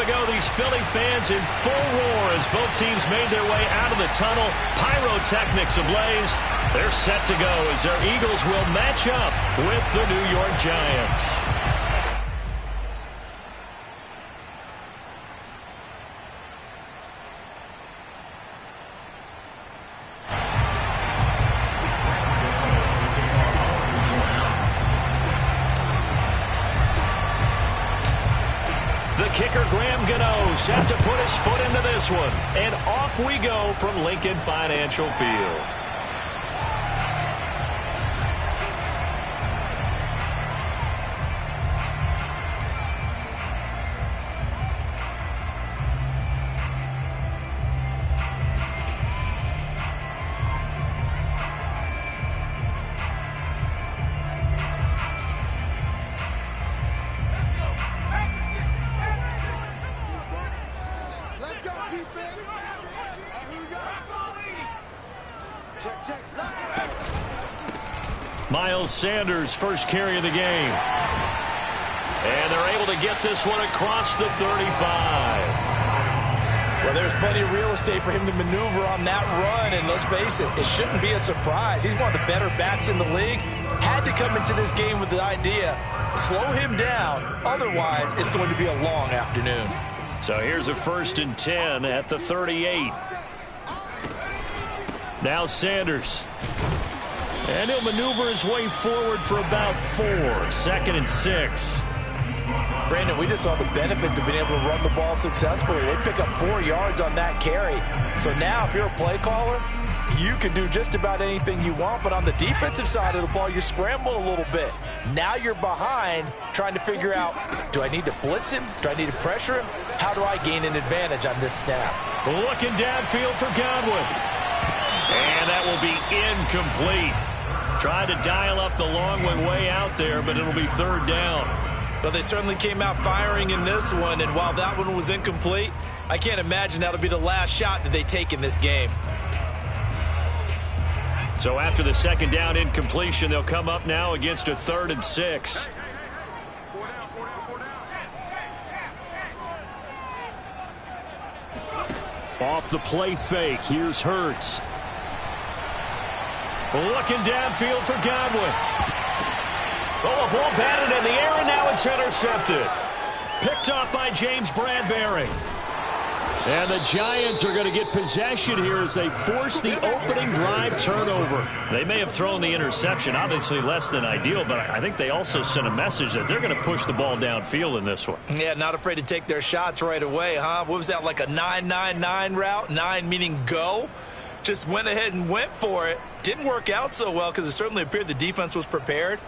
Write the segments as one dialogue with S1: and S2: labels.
S1: we go. These Philly fans in full roar as both teams made their way out of the tunnel. Pyrotechnics ablaze. They're set to go as their Eagles will match up with the New York Giants. Kicker Graham Gano set to put his foot into this one. And off we go from Lincoln Financial Field. Miles Sanders, first carry of the game. And they're able to get this one across the 35.
S2: Well, there's plenty of real estate for him to maneuver on that run, and let's face it, it shouldn't be a surprise. He's one of the better backs in the league. Had to come into this game with the idea, slow him down, otherwise it's going to be a long afternoon.
S1: So here's a 1st and 10 at the 38. Now Sanders. And he'll maneuver his way forward for about 4. 2nd and 6.
S2: Brandon, we just saw the benefits of being able to run the ball successfully. They pick up 4 yards on that carry. So now if you're a play caller, you can do just about anything you want. But on the defensive side of the ball, you're scrambling a little bit. Now you're behind trying to figure out, do I need to blitz him? Do I need to pressure him? How do I gain an advantage on this snap?
S1: Looking downfield for Godwin. And that will be incomplete. Tried to dial up the long one way out there, but it'll be 3rd down.
S2: Well, they certainly came out firing in this one, and while that one was incomplete, I can't imagine that'll be the last shot that they take in this game.
S1: So after the 2nd down incompletion, they'll come up now against a 3rd and 6. Off the play fake, here's Hurts. Looking downfield for Godwin. Oh, a ball batted in the air, and now it's intercepted. Picked off by James Bradbury. And the Giants are going to get possession here as they force the opening drive turnover. They may have thrown the interception, obviously less than ideal, but I think they also sent a message that they're going to push the ball downfield in this one.
S2: Yeah, not afraid to take their shots right away, huh? What was that, like a 9-9-9 route? 9 meaning go? Just went ahead and went for it. Didn't work out so well because it certainly appeared the defense was prepared.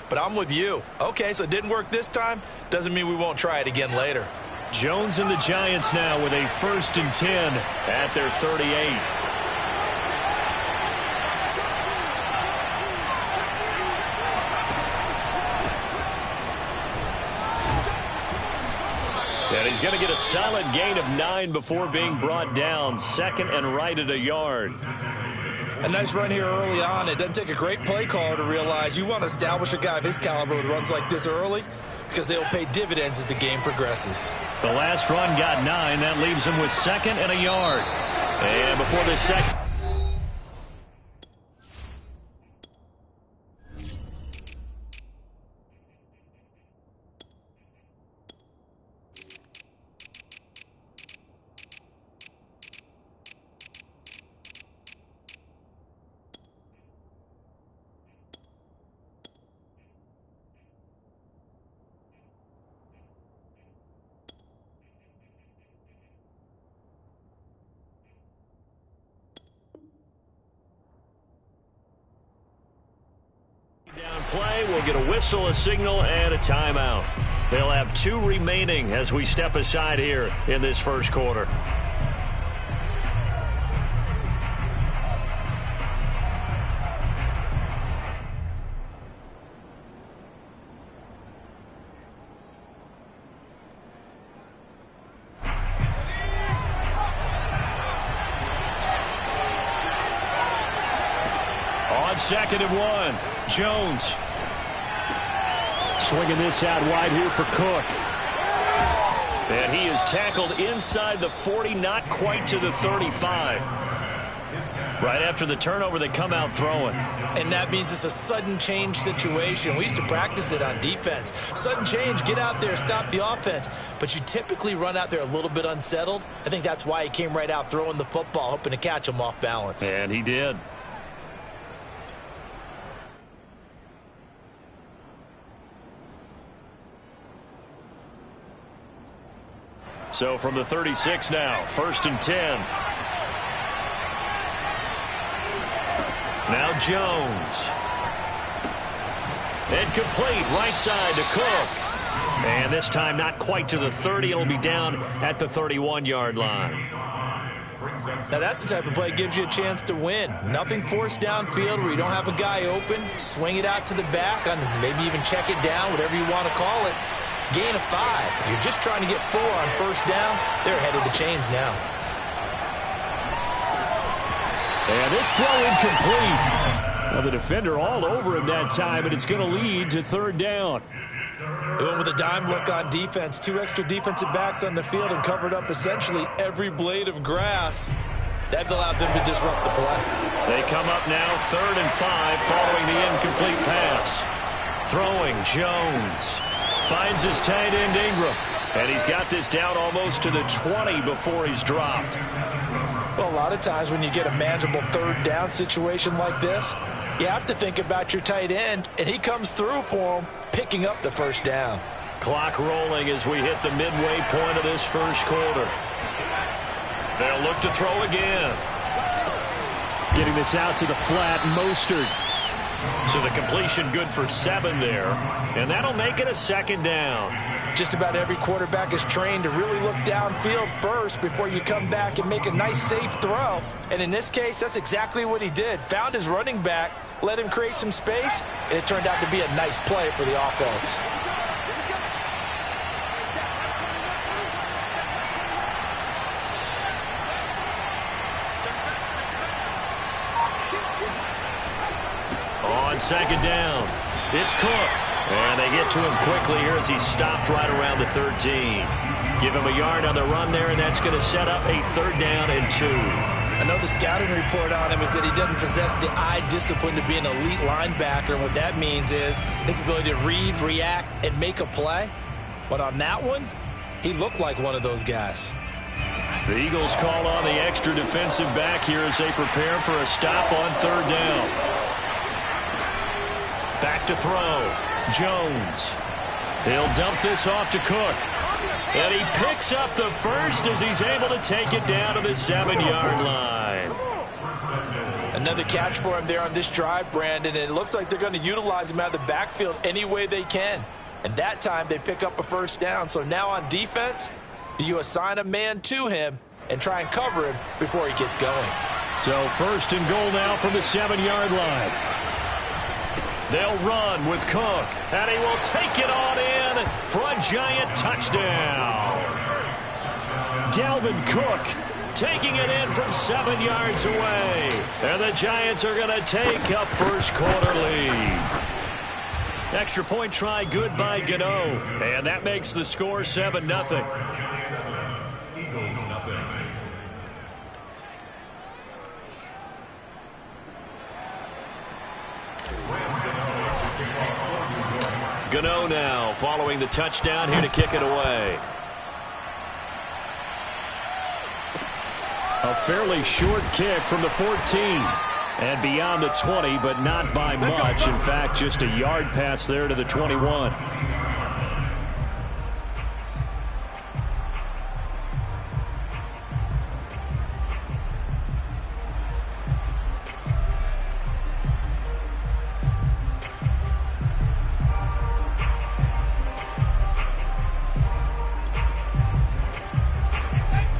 S2: But I'm with you. Okay, so it didn't work this time. Doesn't mean we won't try it again later.
S1: Jones and the Giants now with a 1st and 10 at their 38. And he's going to get a solid gain of 9 before being brought down. 2nd and right at a yard.
S2: A nice run here early on. It doesn't take a great play caller to realize you want to establish a guy of his caliber with runs like this early because they'll pay dividends as the game progresses.
S1: The last run got 9. That leaves him with 2nd and a yard. And before the second. Down play, we'll get a whistle, a signal, and a timeout. They'll have 2 remaining as we step aside here in this first quarter. On 2nd and 1, Jones. Swinging this out wide here for Cook. And he is tackled inside the 40, not quite to the 35. Right after the turnover, they come out throwing.
S2: And that means it's a sudden change situation. We used to practice it on defense. Sudden change, get out there, stop the offense. But you typically run out there a little bit unsettled. I think that's why he came right out throwing the football, hoping to catch him off balance.
S1: And he did. So from the 36 now, 1st and 10. Now Jones. Incomplete, right side to Cook. And this time not quite to the 30. It'll be down at the 31-yard line.
S2: Now that's the type of play that gives you a chance to win. Nothing forced downfield where you don't have a guy open. Swing it out to the back, and maybe even check it down, whatever you want to call it. Gain of 5. You're just trying to get 4 on 1st down. They're ahead of the chains now.
S1: And this throw incomplete. Well, the defender all over him that time, and it's going to lead to 3rd down.
S2: They went with a dime look on defense. 2 extra defensive backs on the field and covered up essentially every blade of grass. That allowed them to disrupt the play.
S1: They come up now 3rd and 5 following the incomplete pass. Throwing Jones. Finds his tight end Ingram. And he's got this down almost to the 20 before he's dropped.
S2: Well, a lot of times when you get a manageable 3rd down situation like this, you have to think about your tight end, and he comes through for him, picking up the 1st down.
S1: Clock rolling as we hit the midway point of this 1st quarter. They'll look to throw again. Getting this out to the flat, Mostert. So the completion good for 7 there, and that'll make it a 2nd down.
S2: Just about every quarterback is trained to really look downfield first before you come back and make a nice, safe throw. And in this case, that's exactly what he did. Found his running back, let him create some space, and it turned out to be a nice play for the offense.
S1: On 2nd down, it's Cook. And they get to him quickly here as he stopped right around the 13. Give him a yard on the run there, and that's going to set up a 3rd down and 2.
S2: I know the scouting report on him is that he doesn't possess the eye discipline to be an elite linebacker. And what that means is his ability to read, react, and make a play. But on that one, he looked like one of those guys.
S1: The Eagles call on the extra defensive back here as they prepare for a stop on 3rd down. Back to throw. Jones. He'll dump this off to Cook. And he picks up the 1st as he's able to take it down to the 7-yard line.
S2: Another catch for him there on this drive, Brandon. And it looks like they're going to utilize him out of the backfield any way they can. And that time they pick up a 1st down. So now on defense, do you assign a man to him and try and cover him before he gets going?
S1: So 1st and goal now from the 7-yard line. They'll run with Cook, and he will take it on in for a Giant touchdown. Dalvin Cook taking it in from 7 yards away. And the Giants are going to take a 1st quarter lead. Extra point try good by Gano, and that makes the score 7-0.
S3: Eagles nothing.
S1: Gano now following the touchdown here to kick it away. A fairly short kick from the 14 and beyond the 20, but not by much. In fact, just a yard pass there to the 21.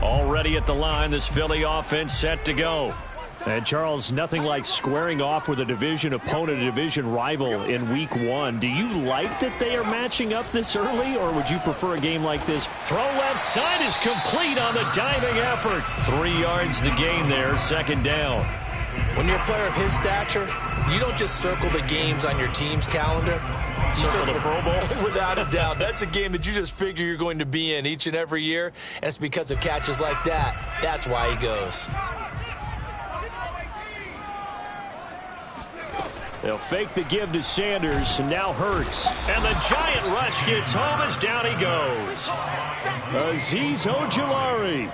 S1: Already at the line, this Philly offense set to go. And Charles, nothing like squaring off with a division opponent, a division rival in week 1. Do you like that they are matching up this early, or would you prefer a game like this? Throw left side is complete on the diving effort. 3 yards the gain there, 2nd down.
S2: When you're a player of his stature, you don't just circle the games on your team's calendar.
S1: circle the Pro Bowl.
S2: Without a doubt. That's a game that you just figure you're going to be in each and every year, and it's because of catches like that. That's why he goes.
S1: They'll fake the give to Sanders, and now Hurts. And the giant rush gets home as down he goes. Azeez Ojulari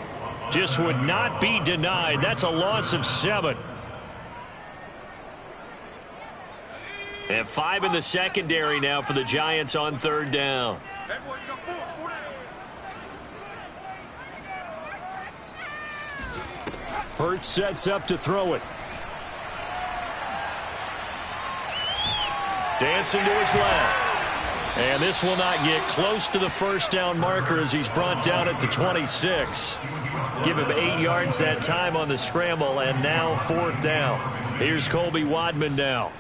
S1: just would not be denied. That's a loss of 7. And 5 in the secondary now for the Giants on 3rd down. Hurts sets up to throw it. Dancing to his left. And this will not get close to the first down marker as he's brought down at the 26. Give him 8 yards that time on the scramble, and now 4th down. Here's Colby Wadman now.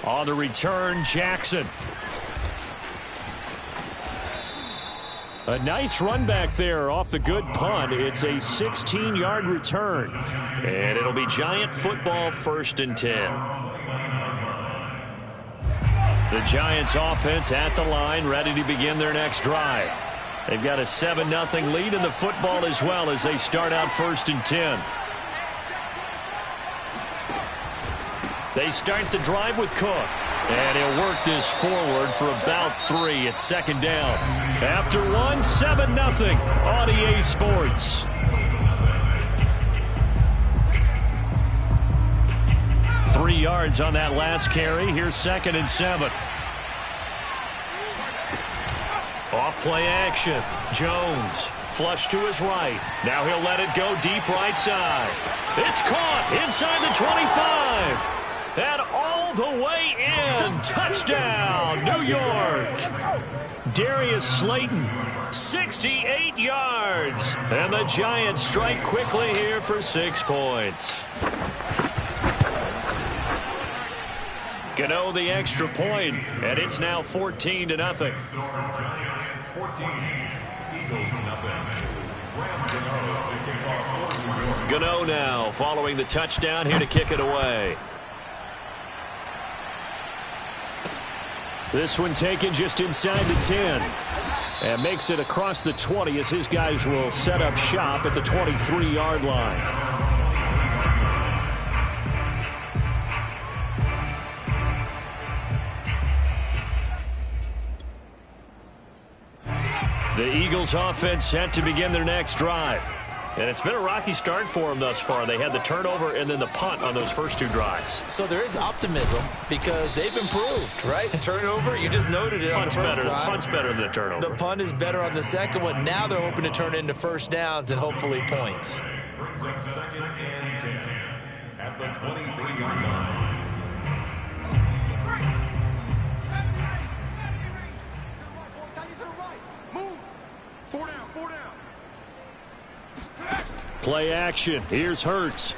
S1: On the return, Jackson. A nice run back there off the good punt. It's a 16-yard return. And it'll be Giant football, 1st and 10. The Giants offense at the line, ready to begin their next drive. They've got a 7-0 lead in the football as well as they start out 1st and 10. They start the drive with Cook. And he'll work this forward for about 3 at 2nd down. After 1, 7-0 on EA Sports. Three yards on that last carry. Here's 2nd and 7. Off play action. Jones. Flush to his right. Now he'll let it go deep right side. It's caught inside the 25. And all the way in. Touchdown, New York. Darius Slayton, 68 yards. And the Giants strike quickly here for 6 points. Gano the extra point, and it's now 14-0. Gano now following the touchdown here to kick it away. This one taken just inside the 10. And makes it across the 20 as his guys will set up shop at the 23-yard line. The Eagles offense set to begin their next drive. And it's been a rocky start for them thus far. They had the turnover and then the punt on those first 2 drives.
S2: So there is optimism because they've improved, right? Turnover, you just noted it on the first drive.
S1: Punt's better than the turnover.
S2: The punt is better on the second one. Now they're hoping to turn it into first downs and hopefully points.
S3: Brings up 2nd and 10 at the 23-yard line.
S1: Play action. Here's Hurts.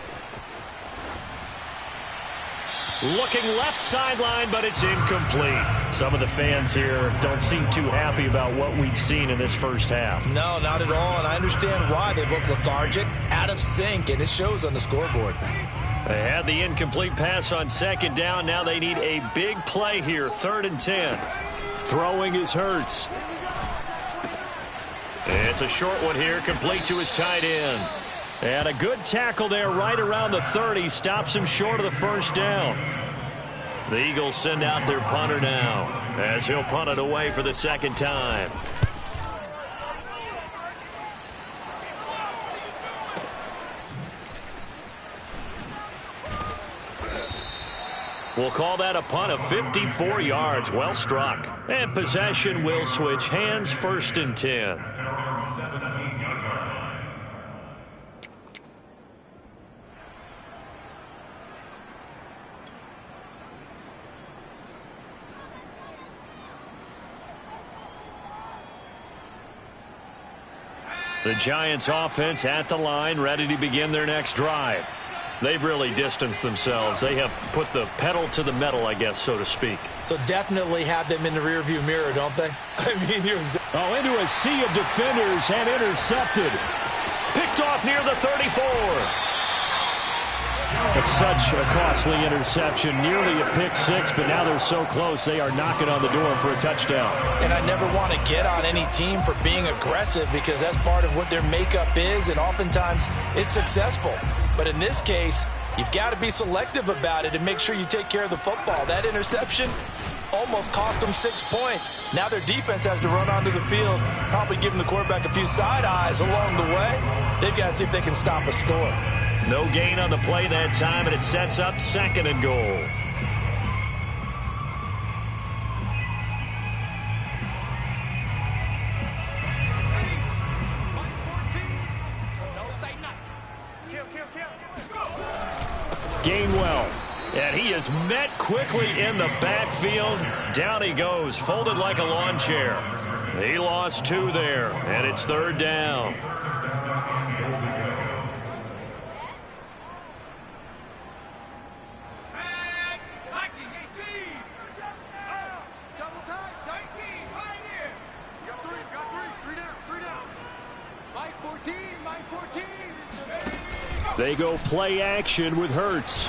S1: Looking left sideline, but it's incomplete. Some of the fans here don't seem too happy about what we've seen in this first half.
S2: No, not at all, and I understand why. They've looked lethargic, out of sync, and it shows on the scoreboard.
S1: They had the incomplete pass on 2nd down. Now they need a big play here, 3rd and 10. Throwing is Hurts. It's a short one here, complete to his tight end. And a good tackle there right around the 30. Stops him short of the first down. The Eagles send out their punter now as he'll punt it away for the 2nd time. We'll call that a punt of 54 yards. Well struck. And possession will switch hands, 1st and 10. The Giants offense at the line, ready to begin their next drive. They've really distanced themselves. They have put the pedal to the metal, I guess, so to speak.
S2: So definitely have them in the rearview mirror, don't they? I mean, you're
S1: into a sea of defenders and intercepted. Picked off near the 34. That's such a costly interception, nearly a pick six, but now they're so close they are knocking on the door for a touchdown.
S2: And I never want to get on any team for being aggressive because that's part of what their makeup is, and oftentimes it's successful. But in this case, you've got to be selective about it and make sure you take care of the football. That interception almost cost them 6 points. Now their defense has to run onto the field, probably giving the quarterback a few side eyes along the way. They've got to see if they can stop a score.
S1: No gain on the play that time, and it sets up 2nd and goal. Gainwell, and he is met quickly in the backfield. Down he goes, folded like a lawn chair. He lost 2 there, and it's 3rd down. They go play action with Hurts.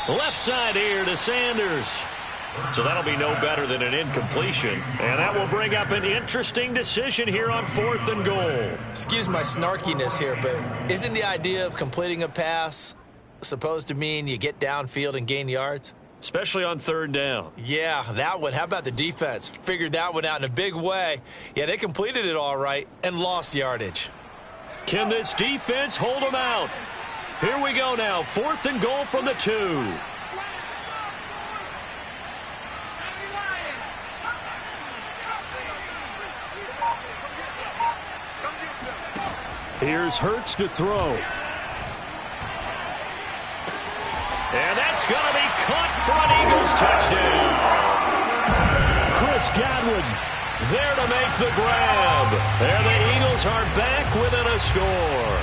S1: Left side here to Sanders. So that'll be no better than an incompletion. And that will bring up an interesting decision here on 4th and goal.
S2: Excuse my snarkiness here, but isn't the idea of completing a pass supposed to mean you get downfield and gain yards?
S1: Especially on 3rd down.
S2: Yeah, that one. How about the defense? Figured that one out in a big way. Yeah, they completed it all right and lost yardage.
S1: Can this defense hold them out? Here we go now. 4th and goal from the 2. Here's Hurts to throw. And that's going to be caught for an Eagles touchdown. Chris Godwin there to make the grab. And the Eagles are back within a score.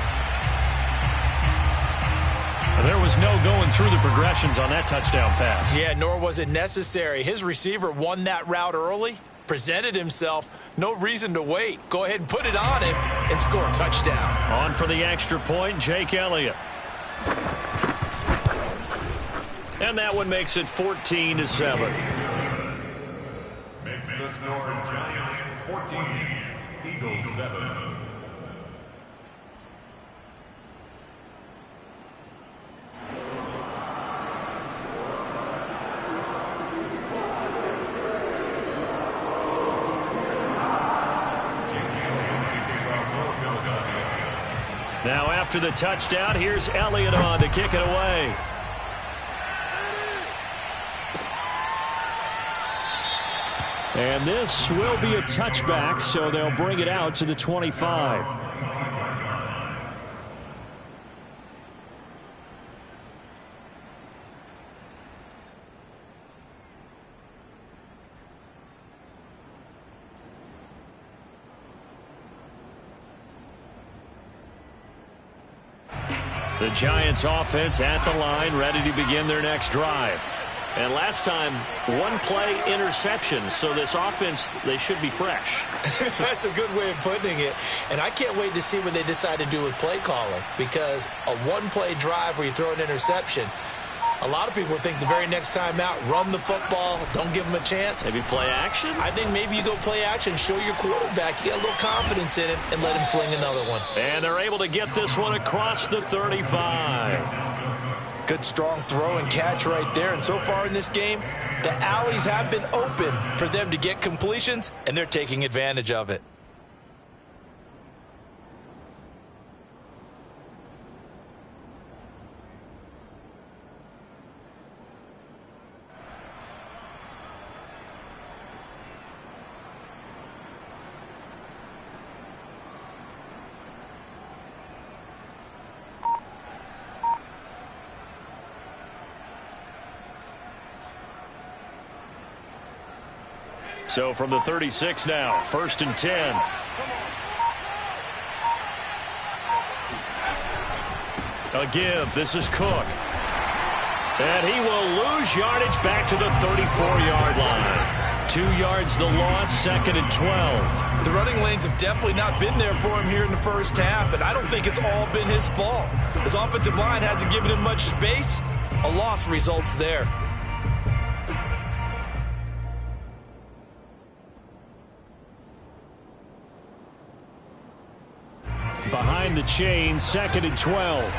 S1: And there was no going through the progressions on that touchdown pass.
S2: Yeah, nor was it necessary. His receiver won that route early, presented himself. No reason to wait. Go ahead and put it on him and score a touchdown.
S1: On for the extra point, Jake Elliott. And that one makes it 14-7.
S3: Makes the score Giants 14, Eagles 7.
S1: Now after the touchdown, here's Elliott on to kick it away. And this will be a touchback, so they'll bring it out to the 25. The Giants offense at the line, ready to begin their next drive. And last time, one play interception, so this offense, they should be fresh.
S2: That's a good way of putting it. And I can't wait to see what they decide to do with play calling, because a one-play drive where you throw an interception, a lot of people think the very next time out, run the football, don't give them a chance.
S1: Maybe play action?
S2: I think maybe you go play action, show your quarterback, you get a little confidence in him, and let him fling another one.
S1: And they're able to get this one across the 35.
S2: Good strong throw and catch right there. And so far in this game, the alleys have been open for them to get completions, and they're taking advantage of it.
S1: So from the 36 now, 1st and 10. A give. This is Cook. And he will lose yardage back to the 34-yard line. 2 yards the loss, 2nd and 12.
S2: The running lanes have definitely not been there for him here in the first half, and I don't think it's all been his fault. His offensive line hasn't given him much space. A loss results there.
S1: Behind the chains, 2nd and 12.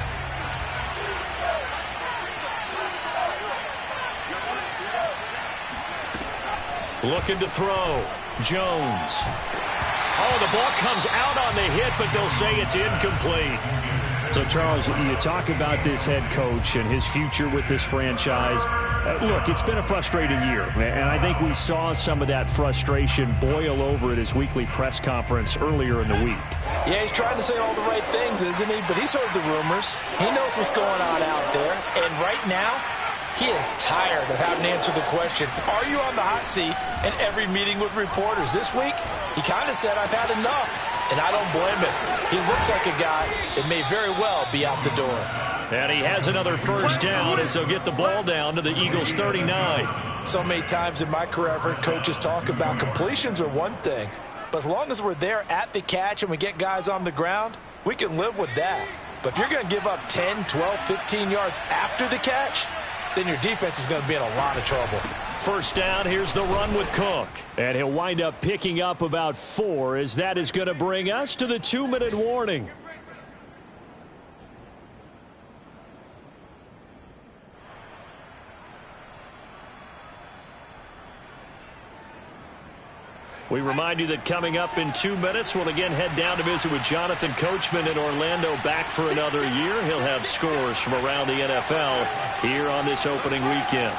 S1: Looking to throw. Jones. Oh, the ball comes out on the hit, but they'll say it's incomplete. So, Charles, you talk about this head coach and his future with this franchise. Look, it's been a frustrating year, and I think we saw some of that frustration boil over at his weekly press conference earlier in the week.
S2: Yeah, he's trying to say all the right things, isn't he? But he's heard the rumors. He knows what's going on out there. And right now, he is tired of having to answer the question, are you on the hot seat in every meeting with reporters? This week, he kind of said, I've had enough. And I don't blame him. He looks like a guy that may very well be out the door.
S1: And he has another first down as they'll get the ball down to the Eagles' 39.
S2: So many times in my career, I've heard coaches talk about completions are one thing. But as long as we're there at the catch and we get guys on the ground, we can live with that. But if you're going to give up 10, 12, 15 yards after the catch, then your defense is going to be in a lot of trouble.
S1: First down, here's the run with Cook. And he'll wind up picking up about 4 as that is going to bring us to the 2-minute warning. We remind you that coming up in 2 minutes, we'll again head down to visit with Jonathan Coachman in Orlando, back for another year. He'll have scores from around the NFL here on this opening weekend.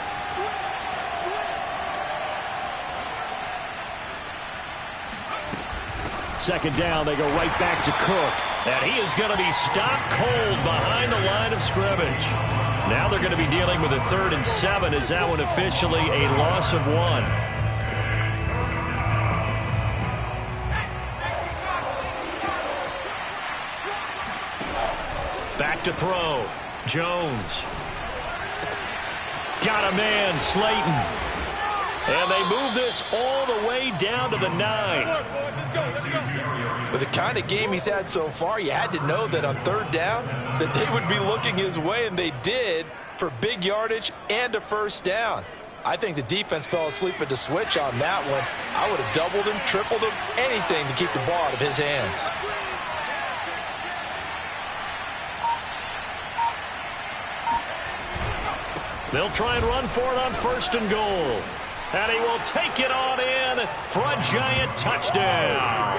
S1: Second down, they go right back to Cook. And he is going to be stopped cold behind the line of scrimmage. Now they're going to be dealing with a 3rd and 7 as that one officially a loss of 1. Back to throw. Jones. Got a man, Slayton. And they move this all the way down to the 9.
S2: With the kind of game he's had so far, you had to know that on 3rd down that they would be looking his way, and they did, for big yardage and a first down. I think the defense fell asleep at the switch on that one. I would have doubled him, tripled him, anything to keep the ball out of his hands.
S1: They'll try and run for it on 1st and goal. And he will take it on in for a giant touchdown.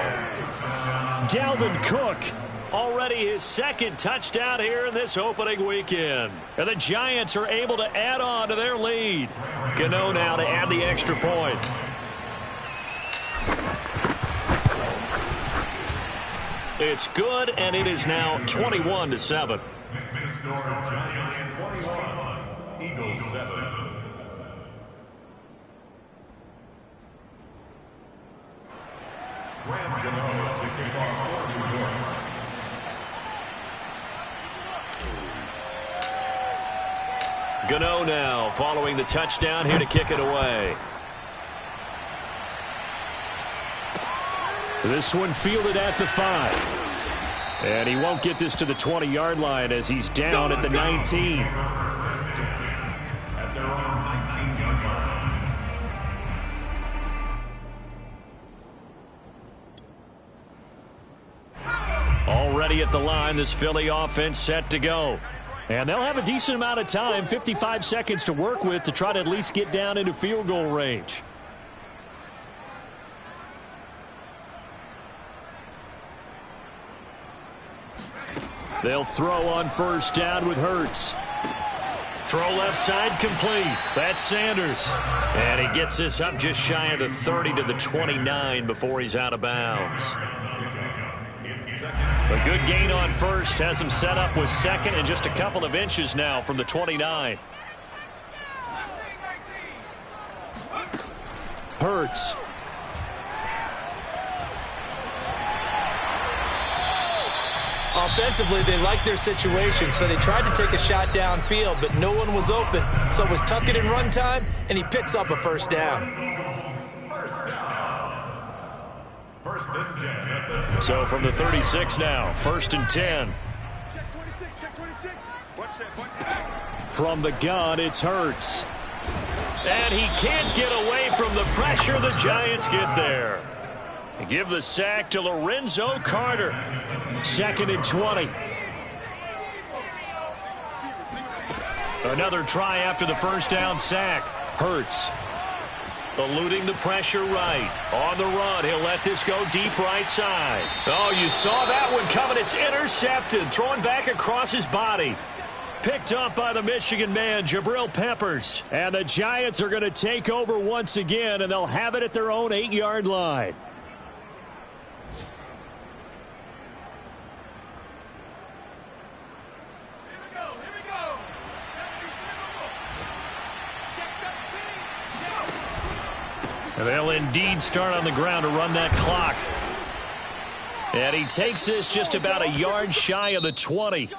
S1: Dalvin Cook, already his 2nd touchdown here in this opening weekend. And the Giants are able to add on to their lead. Gano now to add the extra point. It's good, and it is now 21-7.
S3: Mixing score, Giants 21, Eagles 7. Graham Gano to kick off for New York.
S1: Gano now following the touchdown here to kick it away. This one fielded at the 5. And he won't get this to the 20-yard line as he's down at the 19.
S3: At their own 19-yard line.
S1: Already at the line, this Philly offense set to go. And they'll have a decent amount of time, 55 seconds to work with, to try to at least get down into field goal range. They'll throw on first down with Hurts. Throw left side complete. That's Sanders. And he gets this up just shy of the 30 to the 29 before he's out of bounds. A good gain on first has him set up with 2nd and just a couple of inches now from the 29. Hurts.
S2: Offensively, they liked their situation, so they tried to take a shot downfield, but no one was open. So it was tuck it in run time, and he picks up a first down.
S3: First down. First and 10.
S1: So from the 36 now, first and 10.
S4: Check 26, check 26. Watch that.
S1: From the gun, it's Hurts. And he can't get away from the pressure. The Giants get there. They give the sack to Lorenzo Carter. Second and 20. Another try after the first down sack. Hurts eluding the pressure right. On the run, he'll let this go deep right side. Oh, you saw that one coming. It's intercepted. Thrown back across his body. Picked up by the Michigan man, Jabril Peppers. And the Giants are going to take over once again, and they'll have it at their own 8-yard line. And they'll indeed start on the ground to run that clock. And he takes this just about a yard shy of the 20.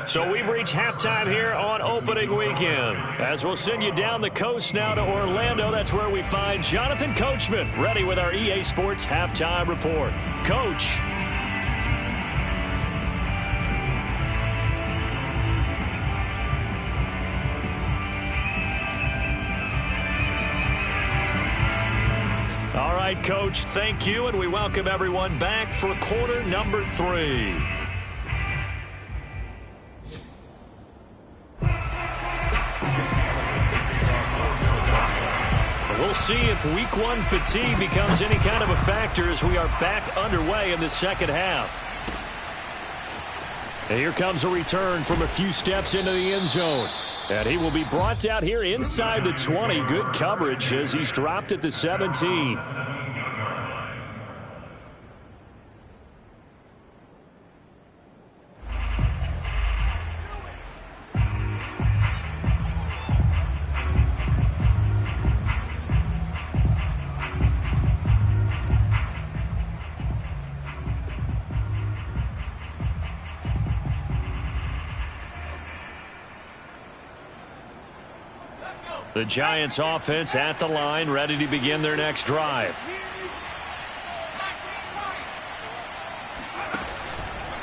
S1: So we've reached halftime here on opening weekend. As we'll send you down the coast now to Orlando, that's where we find Jonathan Coachman ready with our EA Sports halftime report. Coach. All right, Coach, thank you, and we welcome everyone back for quarter number 3. We'll see if week 1 fatigue becomes any kind of a factor as we are back underway in the second half. And here comes a return from a few steps into the end zone. And he will be brought out here inside the 20. Good coverage as he's dropped at the 17. The Giants offense at the line, ready to begin their next drive.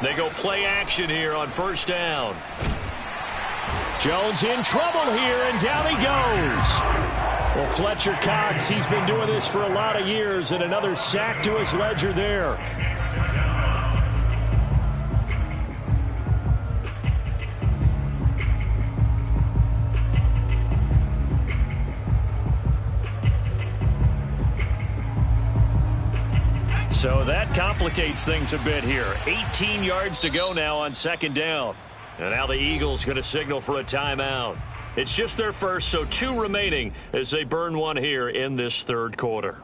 S1: They go play action here on first down. Jones in trouble here, and down he goes. Well, Fletcher Cox, he's been doing this for a lot of years, and another sack to his ledger there. So that complicates things a bit here. 18 yards to go now on second down. And now the Eagles going to signal for a timeout. It's just their first, so 2 remaining as they burn one here in this third quarter.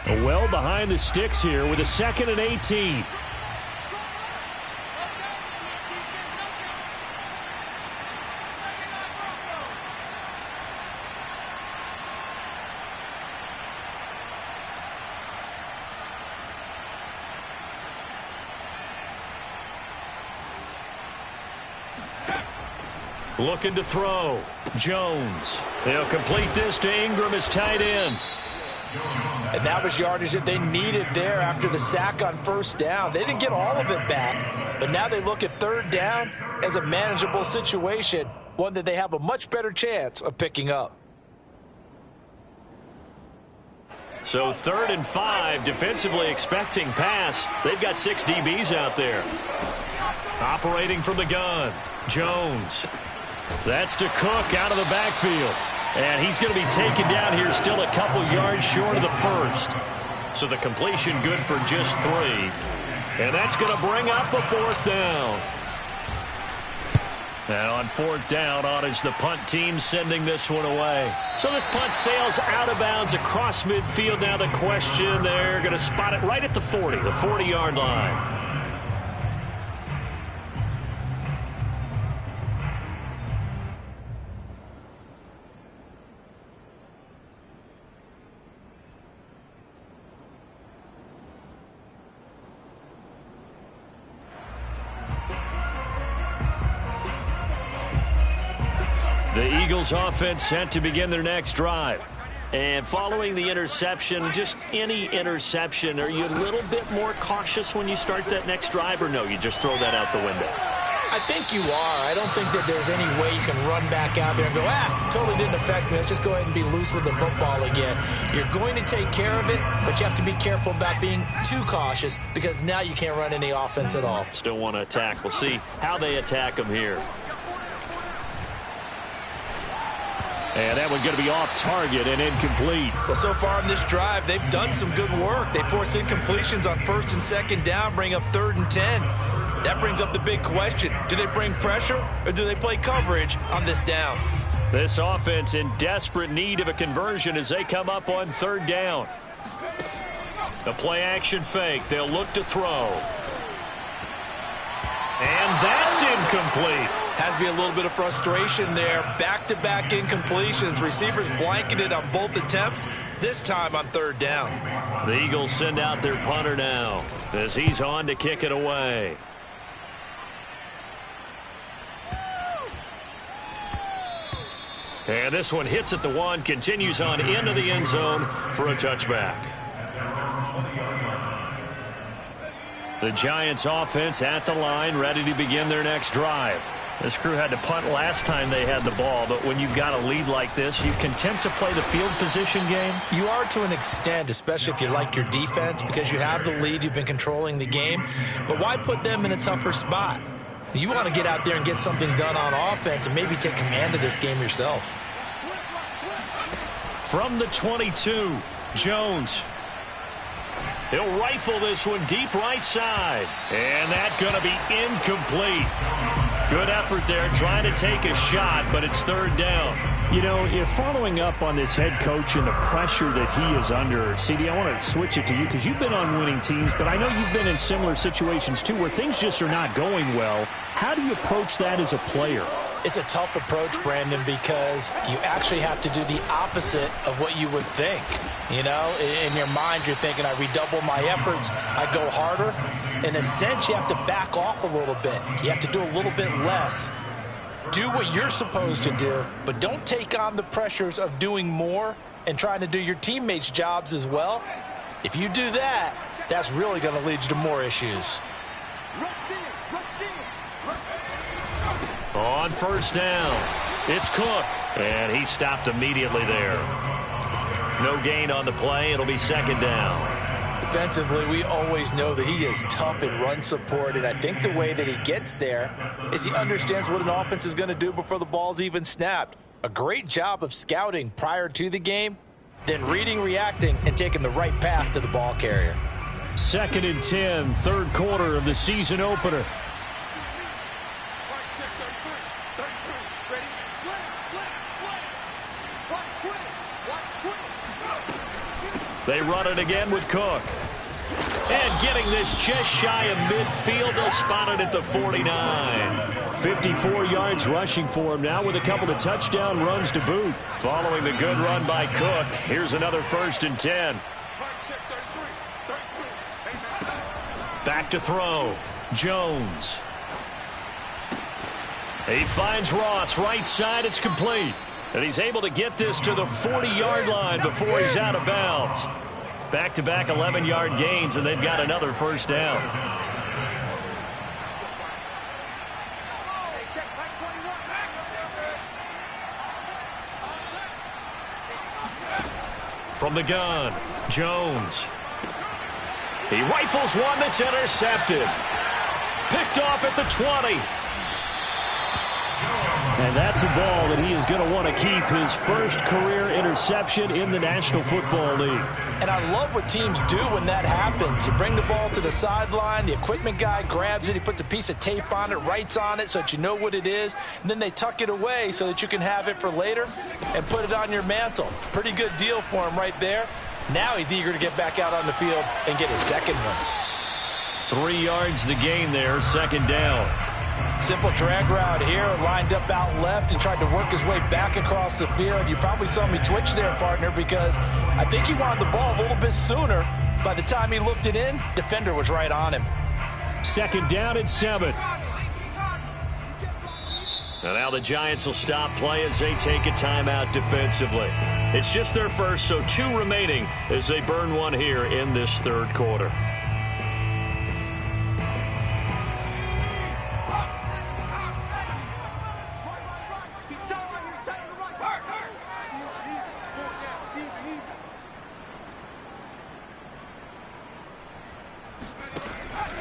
S1: Well behind the sticks here with a 2nd and 18. Looking to throw. Jones. They'll complete this to Ingram as tight end.
S2: And that was yardage that they needed there after the sack on first down. They didn't get all of it back, but now they look at third down as a manageable situation, one that they have a much better chance of picking up.
S1: So 3rd and 5, defensively expecting pass. They've got 6 DBs out there. Operating from the gun. Jones. That's to Cook out of the backfield. And he's going to be taken down here still a couple yards short of the first. So the completion good for just 3. And that's going to bring up a 4th down. And on 4th down, on is the punt team sending this one away. So this punt sails out of bounds across midfield. Now the question, they're going to spot it right at the 40, the 40-yard line. The Eagles offense set to begin their next drive. And following the interception, just any interception, are you a little bit more cautious when you start that next drive, or no, you just throw that out the window?
S2: I think you are. I don't think that there's any way you can run back out there and go, totally didn't affect me. Let's just go ahead and be loose with the football again. You're going to take care of it, but you have to be careful about being too cautious because now you can't run any offense at all.
S1: Still want to attack. We'll see how they attack them here. And that one's going to be off target and incomplete.
S2: Well, so far in this drive, they've done some good work. They force incompletions on 1st and 2nd down, bring up 3rd and 10. That brings up the big question. Do they bring pressure or do they play coverage on this down?
S1: This offense in desperate need of a conversion as they come up on 3rd down. The play action fake. They'll look to throw. And that's incomplete.
S2: Has to be a little bit of frustration there. Back-to-back incompletions. Receivers blanketed on both attempts, this time on 3rd down.
S1: The Eagles send out their punter now as he's on to kick it away. And this one hits at the 1, continues on into the end zone for a touchback. The Giants offense at the line, ready to begin their next drive. This crew had to punt last time they had the ball, but when you've got a lead like this, you content to play the field position game?
S2: You are to an extent, especially if you like your defense, because you have the lead, you've been controlling the game. But why put them in a tougher spot? You want to get out there and get something done on offense and maybe take command of this game yourself.
S1: From the 22, Jones. He'll rifle this one deep right side. And that's going to be incomplete. Good effort there trying to take a shot, but it's 3rd down.
S5: You know, if following up on this head coach and the pressure that he is under, CD, I want to switch it to you because you've been on winning teams, but I know you've been in similar situations too where things just are not going well. How do you approach that as a player?
S2: It's a tough approach, Brandon, because you actually have to do the opposite of what you would think. You know, in your mind, you're thinking, I redouble my efforts, I go harder. In a sense, you have to back off a little bit. You have to do a little bit less. Do what you're supposed to do, but don't take on the pressures of doing more and trying to do your teammates' jobs as well. If you do that, that's really going to lead you to more issues.
S1: On 1st down, it's Cook, and he stopped immediately there. No gain on the play. It'll be 2nd down.
S2: Defensively, we always know that he is tough in run support, and I think the way that he gets there is he understands what an offense is going to do before the ball's even snapped. A great job of scouting prior to the game, then reading, reacting, and taking the right path to the ball carrier.
S5: 2nd and 10, 3rd quarter of the season opener.
S1: They run it again with Cook. And getting this just shy of midfield, they'll spot it at the 49.
S5: 54 yards rushing for him now with a couple of touchdown runs to boot.
S1: Following the good run by Cook, here's another 1st and 10. Back to throw. Jones. He finds Ross right side. It's complete. And he's able to get this to the 40-yard line before he's out of bounds. Back-to-back 11-yard gains, and they've got another 1st down. From the gun, Jones. He rifles one that's intercepted. Picked off at the 20.
S5: And that's a ball that he is going to want to keep, his first career interception in the National Football League.
S2: And I love what teams do when that happens. You bring the ball to the sideline, the equipment guy grabs it, he puts a piece of tape on it, writes on it so that you know what it is, and then they tuck it away so that you can have it for later and put it on your mantle. Pretty good deal for him right there. Now he's eager to get back out on the field and get his 2nd one.
S1: 3 yards the gain there, 2nd down.
S2: Simple drag route here, lined up out left and tried to work his way back across the field. You probably saw me twitch there, partner, because I think he wanted the ball a little bit sooner. By the time he looked it in, defender was right on him.
S5: 2nd down at 7.
S1: And now the Giants will stop play as they take a timeout defensively. It's just their first, so 2 remaining as they burn one here in this third quarter.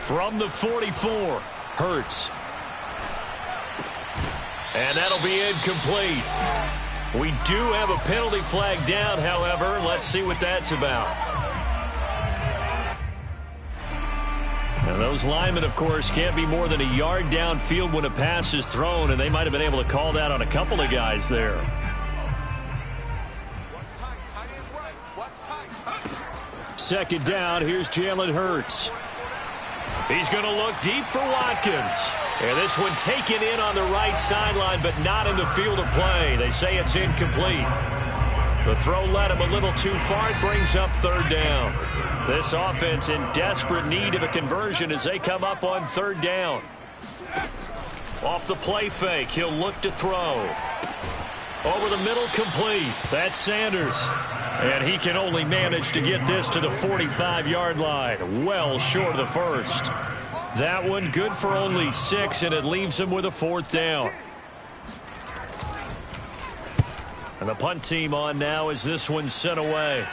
S1: From the 44, Hurts. And that'll be incomplete. We do have a penalty flag down, however. Let's see what that's about. Now, those linemen, of course, can't be more than a yard downfield when a pass is thrown, and they might have been able to call that on a couple of guys there. Second down, here's Jalen Hurts. He's going to look deep for Watkins. And this one taken in on the right sideline, but not in the field of play. They say it's incomplete. The throw led him a little too far. It brings up third down. This offense in desperate need of a conversion as they come up on third down. Off the play fake, he'll look to throw. Over the middle, complete. That's Sanders. And he can only manage to get this to the 45-yard line. Well short of the first. That one good for only 6, and it leaves him with a fourth down. And the punt team on now as this one's sent away.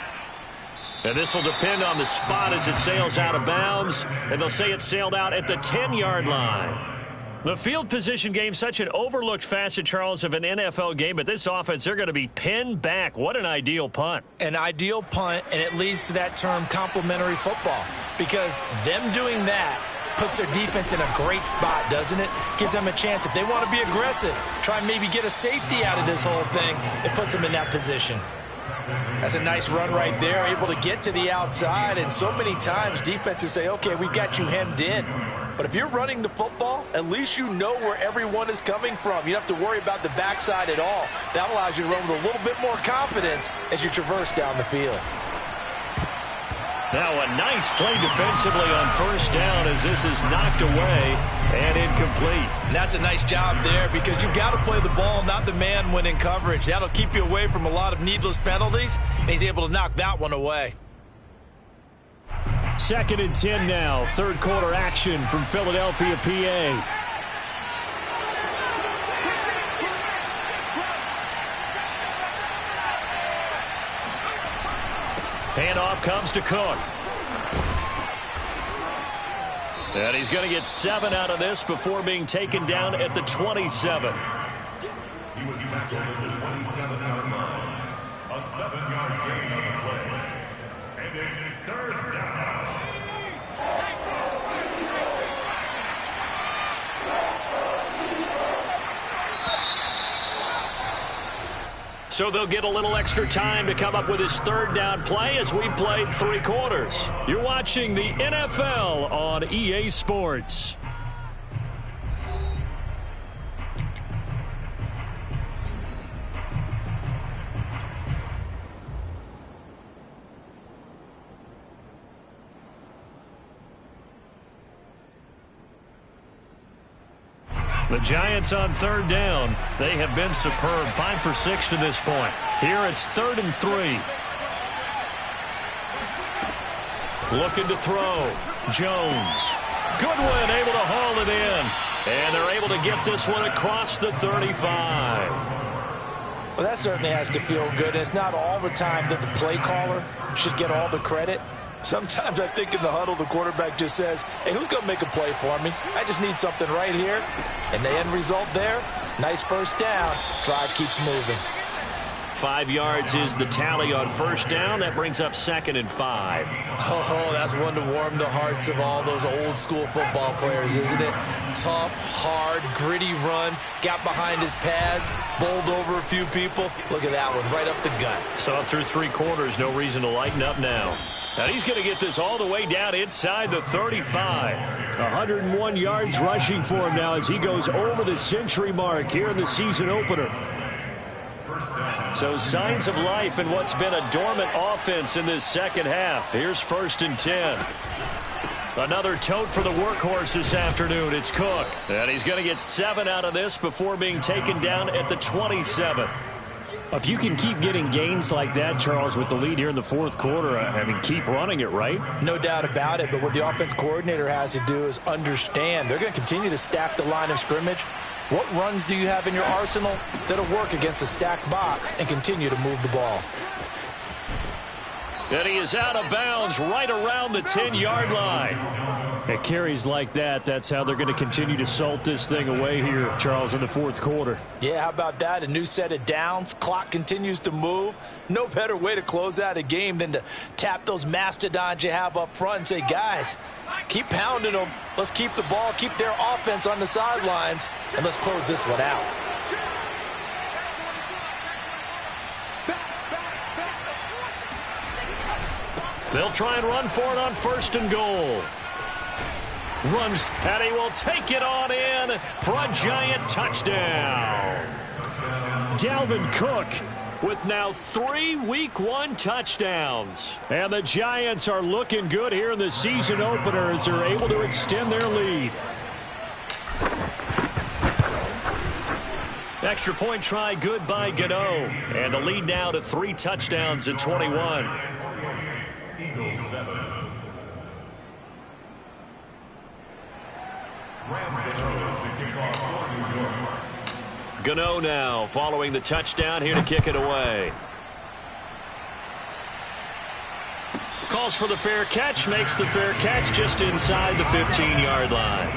S1: And this will depend on the spot as it sails out of bounds. And they'll say it sailed out at the 10-yard line. The field position game, such an overlooked facet, Charles, of an NFL game. But this offense, they're going to be pinned back. What an ideal punt.
S2: An ideal punt, and it leads to that term complementary football. Because them doing that puts their defense in a great spot, doesn't it? Gives them a chance. If they want to be aggressive, try and maybe get a safety out of this whole thing, it puts them in that position. That's a nice run right there, able to get to the outside. And so many times defenses say, okay, we've got you hemmed in. But if you're running the football, at least you know where everyone is coming from. You don't have to worry about the backside at all. That allows you to run with a little bit more confidence as you traverse down the field.
S1: Now a nice play defensively on first down as this is knocked away and incomplete.
S2: And that's a nice job there because you've got to play the ball, not the man when in coverage. That'll keep you away from a lot of needless penalties, and he's able to knock that one away.
S5: 2nd and 10 now. Third quarter action from Philadelphia, PA. Handoff comes to Cook. And he's going to get 7 out of this before being taken down at the 27.
S3: He was tackled at the 27-yard line. A 7-yard gain on the play. And it's third down.
S1: So they'll get a little extra time to come up with his third down play as we've played 3 quarters. You're watching the NFL on EA Sports. The Giants on third down. They have been superb. 5 for 6 to this point. Here it's 3rd and 3. Looking to throw. Jones. Goodwin able to haul it in. And they're able to get this one across the 35.
S2: Well, that certainly has to feel good. It's not all the time that the play caller should get all the credit. Sometimes I think in the huddle, the quarterback just says, hey, who's going to make a play for me? I just need something right here. And the end result there, nice first down. Drive keeps moving.
S1: 5 yards is the tally on first down. That brings up 2nd and 5.
S2: Oh, that's one to warm the hearts of all those old school football players, isn't it? Tough, hard, gritty run. Got behind his pads, bowled over a few people. Look at that one, right up the gut.
S1: So through 3 quarters, no reason to lighten up now. Now he's going to get this all the way down inside the 35. 101 yards rushing for him now as he goes over the century mark here in the season opener. So signs of life in what's been a dormant offense in this second half. Here's 1st and 10. Another tote for the workhorse this afternoon. It's Cook. And he's going to get 7 out of this before being taken down at the 27.
S5: If you can keep getting gains like that, Charles, with the lead here in the fourth quarter, I mean, keep running it, right?
S2: No doubt about it, but what the offense coordinator has to do is understand. They're going to continue to stack the line of scrimmage. What runs do you have in your arsenal that'll work against a stacked box and continue to move the ball?
S1: And he is out of bounds right around the 10-yard line.
S5: At carries like that, that's how they're going to continue to salt this thing away here, Charles, in the fourth quarter.
S2: Yeah, how about that? A new set of downs. Clock continues to move. No better way to close out a game than to tap those mastodons you have up front and say, guys, keep pounding them. Let's keep the ball, keep their offense on the sidelines, and let's close this one out.
S1: They'll try and run for it on 1st and goal. Runs, and he will take it on in for a Giant touchdown.
S5: Dalvin Cook
S1: with now 3 Week 1 touchdowns. And the Giants are looking good here in the season opener as they're able to extend their lead. Extra point try good by Gano. And the lead now to 3 touchdowns at 21.
S3: Eagles 7.
S1: Gano now following the touchdown here to kick it away. Calls for the fair catch, makes the fair catch just inside the 15-yard line.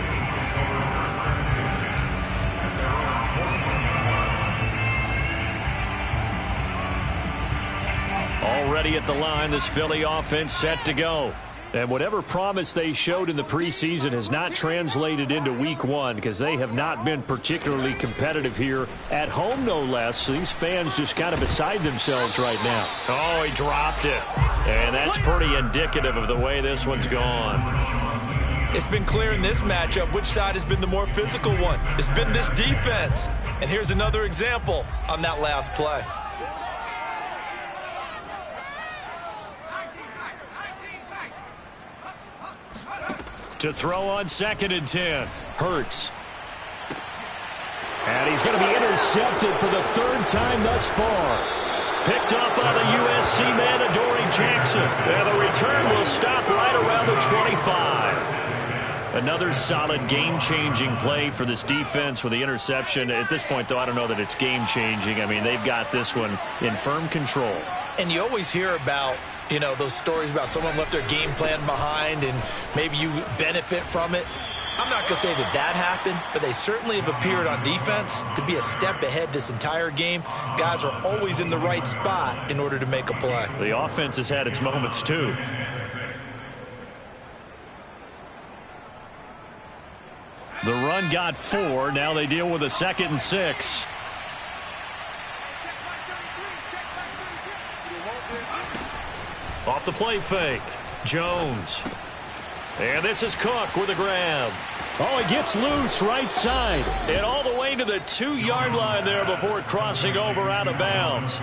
S1: Already at the line, this Philly offense set to go. And whatever promise they showed in the preseason has not translated into Week 1 because they have not been particularly competitive here at home, no less. So these fans just kind of beside themselves right now. Oh, he dropped it. And that's pretty indicative of the way this one's gone.
S2: It's been clear in this matchup which side has been the more physical one. It's been this defense. And here's another example on that last play.
S1: To throw on 2nd and 10.
S5: Hurts. And he's going to be intercepted for the 3rd time thus far.
S1: Picked up by the USC man, Adoree Jackson. And the return will stop right around the 25. Another solid game-changing play for this defense with the interception. At this point, though, I don't know that it's game-changing. I mean, they've got this one in firm control.
S2: And you always hear about, you know, those stories about someone left their game plan behind and maybe you benefit from it. I'm not going to say that that happened, but they certainly have appeared on defense to be a step ahead this entire game. Guys are always in the right spot in order to make a play.
S1: The offense has had its moments, too. The run got 4. Now they deal with a 2nd and 6. Off the play fake. Jones. And this is Cook with a grab.
S5: Oh, he gets loose right side.
S1: And all the way to the 2-yard line there before crossing over out of bounds.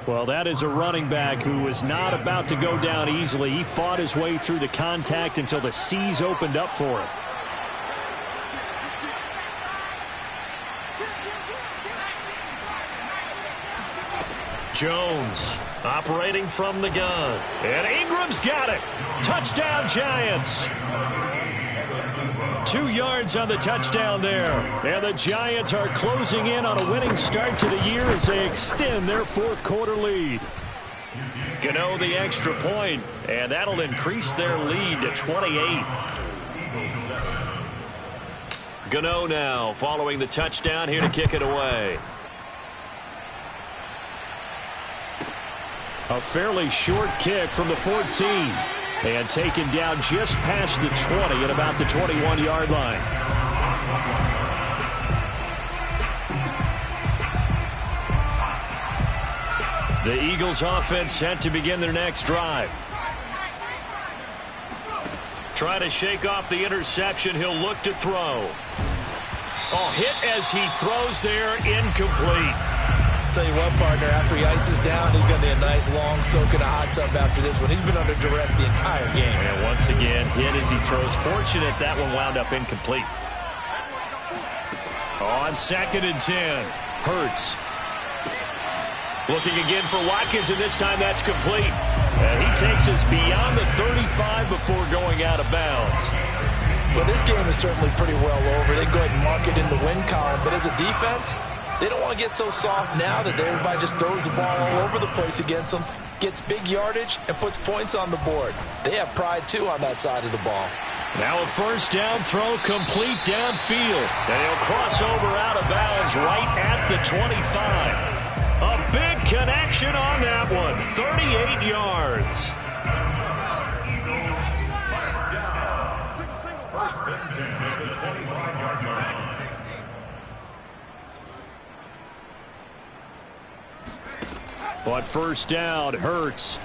S5: Well, that is a running back who was not about to go down easily. He fought his way through the contact until the seas opened up for him.
S1: Jones operating from the gun. And Ingram's got it. Touchdown, Giants. 2 yards on the touchdown there. And the Giants are closing in on a winning start to the year as they extend their 4th quarter lead. Gano the extra point, and that'll increase their lead to 28. Gano now following the touchdown here to kick it away.
S5: A fairly short kick from the 14. And taken down just past the 20 at about the 21-yard line.
S1: The Eagles offense set to begin their next drive. Trying to shake off the interception. He'll look to throw. Oh, hit as he throws there, incomplete.
S2: tell you what, partner, after he ices down, he's going to be a nice long soak in a hot tub after this one. He's been under duress the entire game.
S1: And once again, hit as he throws. Fortunate that one wound up incomplete. On 2nd and 10, Hurts. Looking again for Watkins, and this time that's complete. And he takes us beyond the 35 before going out of bounds.
S2: Well, this game is certainly pretty well over. They go ahead and mark it in the win column. But as a defense, they don't want to get so soft now that everybody just throws the ball all over the place against them, gets big yardage, and puts points on the board. They have pride, too, on that side of the ball.
S1: Now a first down throw complete downfield. And he'll cross over out of bounds right at the 25. A big connection on that one. 38 yards.
S3: First and 10 at the 25-yard line.
S1: But first down, Hurts.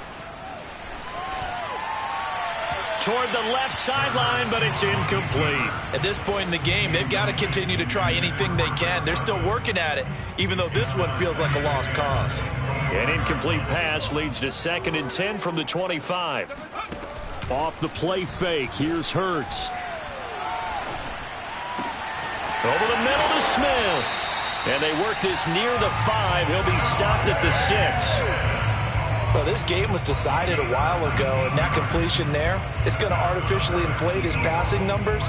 S1: Toward the left sideline, but it's incomplete.
S2: At this point in the game, they've got to continue to try anything they can. They're still working at it, even though this one feels like a lost cause.
S1: An incomplete pass leads to 2nd and 10 from the 25. Off the play fake, here's Hurts. Over the middle to Smith. And they work this near the 5. He'll be stopped at the 6.
S2: Well, this game was decided a while ago, and that completion there, it's going to artificially inflate his passing numbers.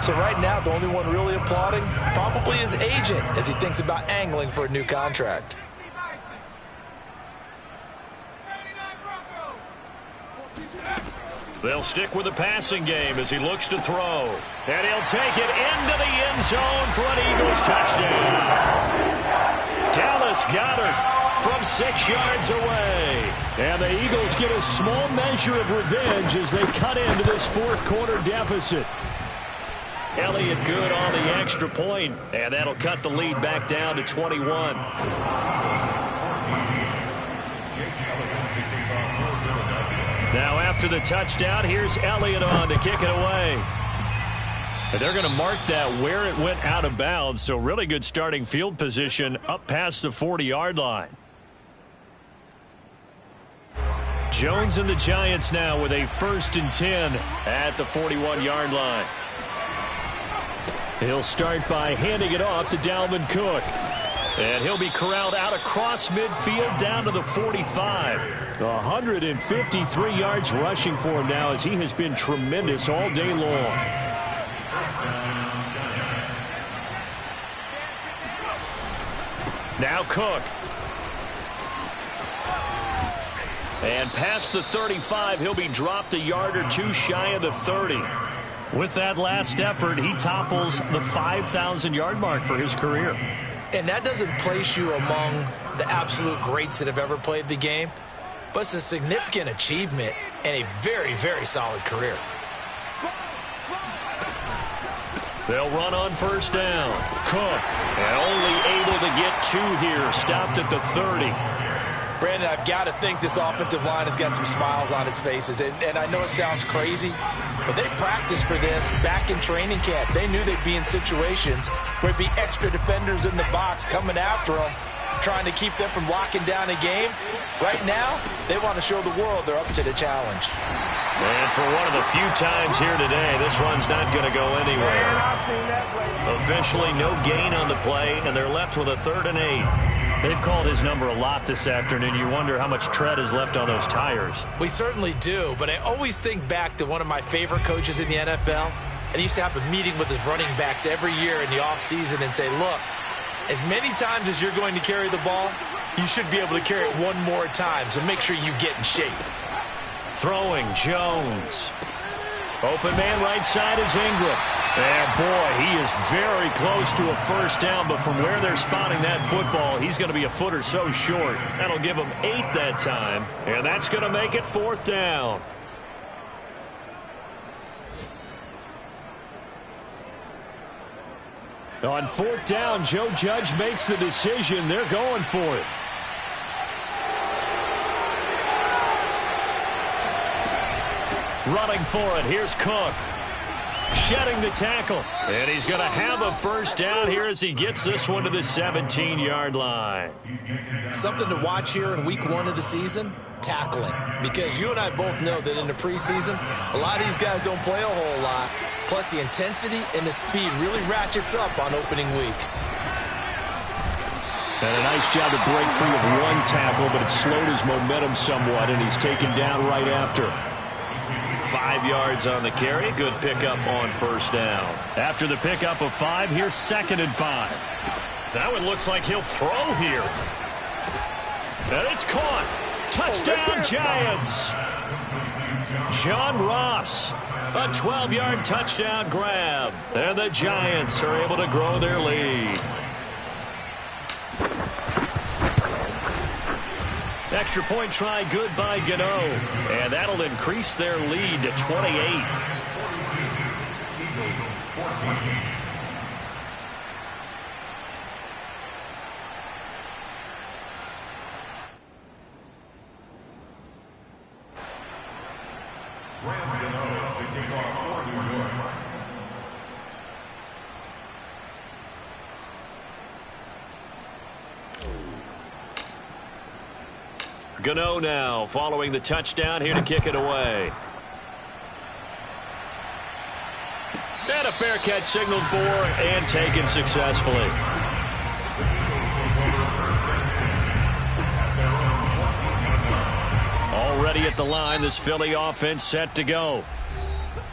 S2: So right now, the only one really applauding probably his agent as he thinks about angling for a new contract.
S1: They'll stick with the passing game as he looks to throw. And he'll take it into the end zone for an Eagles touchdown. Dallas Goedert from 6 yards away. And the Eagles get a small measure of revenge as they cut into this fourth quarter deficit. Elliott good on the extra point, and that'll cut the lead back down to 21. Now after the touchdown, here's Elliott on to kick it away. And they're going to mark that where it went out of bounds, so really good starting field position up past the 40-yard line. Jones and the Giants now with a 1st and 10 at the 41-yard line. He'll start by handing it off to Dalvin Cook. And he'll be corralled out across midfield down to the 45. 153 yards rushing for him now as he has been tremendous all day long. Now Cook. And past the 35, he'll be dropped a yard or two shy of the 30. With that last effort, he topples the 5,000-yard mark for his career.
S2: And that doesn't place you among the absolute greats that have ever played the game, but it's a significant achievement and a very, very solid career.
S1: They'll run on first down. Cook, and only able to get 2 here, stopped at the 30.
S2: Brandon, I've got to think this offensive line has got some smiles on its faces. And I know it sounds crazy, but they practiced for this back in training camp. They knew they'd be in situations where there'd be extra defenders in the box coming after them, trying to keep them from locking down a game. Right now, they want to show the world they're up to the challenge.
S1: And for one of the few times here today, this one's not going to go anywhere. Officially, no gain on the play, and they're left with a 3rd and 8. They've called his number a lot this afternoon. You wonder how much tread is left on those tires.
S2: We certainly do, but I always think back to one of my favorite coaches in the NFL, and he used to have a meeting with his running backs every year in the offseason and say, look, as many times as you're going to carry the ball, you should be able to carry it one more time, so make sure you get in shape.
S1: Throwing, Jones. Open man right side is Ingram. And boy, he is very close to a first down, but from where they're spotting that football, he's going to be a foot or so short. That'll give him 8 that time, and that's going to make it 4th down. On 4th down, Joe Judge makes the decision. They're going for it. Running for it. Here's Cook. shedding the tackle. And he's going to have a first down here as he gets this one to the 17-yard line.
S2: Something to watch here in week 1 of the season, tackling. Because you and I both know that in the preseason, a lot of these guys don't play a whole lot. Plus, the intensity and the speed really ratchets up on opening week.
S5: And a nice job to break free of one tackle, but it slowed his momentum somewhat, and he's taken down right after.
S1: 5 yards on the carry. Good pickup on first down. After the pickup of 5, here's 2nd and 5. That one looks like he'll throw here. And it's caught. Touchdown, Giants. John Ross. A 12-yard touchdown grab. And the Giants are able to grow their lead. Extra point try good by Gano. And that'll increase their lead to 28. Gano now following the touchdown here to kick it away. And a fair catch signaled for and taken successfully. Already at the line, this Philly offense set to go.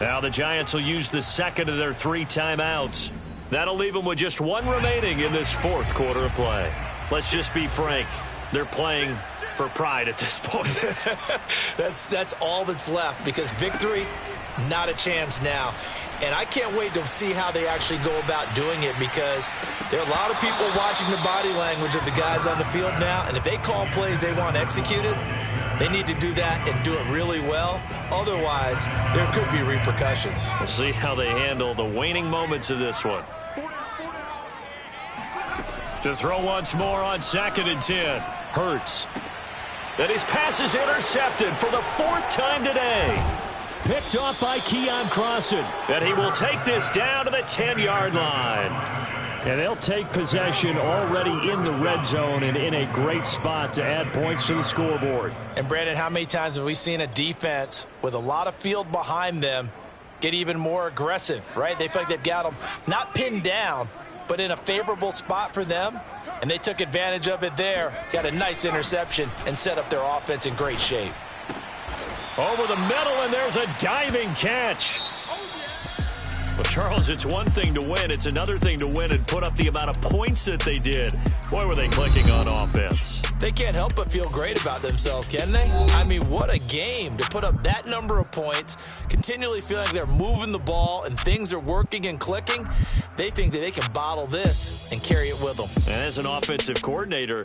S1: Now the Giants will use the second of their 3 timeouts. That'll leave them with just 1 remaining in this 4th quarter of play. Let's just be frank. They're playing for pride at this point.
S2: That's all that's left, because victory, not a chance now. And I can't wait to see how they actually go about doing it, because there are a lot of people watching the body language of the guys on the field now, and if they call plays they want executed, they need to do that and do it really well. Otherwise, there could be repercussions.
S1: We'll see how they handle the waning moments of this one. To throw once more on 2nd and 10. Hurts. And his pass is intercepted for the 4th time today. Picked off by Keon Crossan. And he will take this down to the 10-yard line. And they'll take possession already in the red zone and in a great spot to add points to the scoreboard.
S2: And Brandon, how many times have we seen a defense with a lot of field behind them get even more aggressive, right? They feel like they've got them not pinned down, but in a favorable spot for them, and they took advantage of it there. Got a nice interception and set up their offense in great shape.
S1: Over the middle, and there's a diving catch. Well, Charles, it's one thing to win. It's another thing to win and put up the amount of points that they did. Boy, were they clicking on offense.
S2: They can't help but feel great about themselves, can they? I mean, what a game to put up that number of points, continually feeling like they're moving the ball and things are working and clicking. They think that they can bottle this and carry it with them.
S1: And as an offensive coordinator,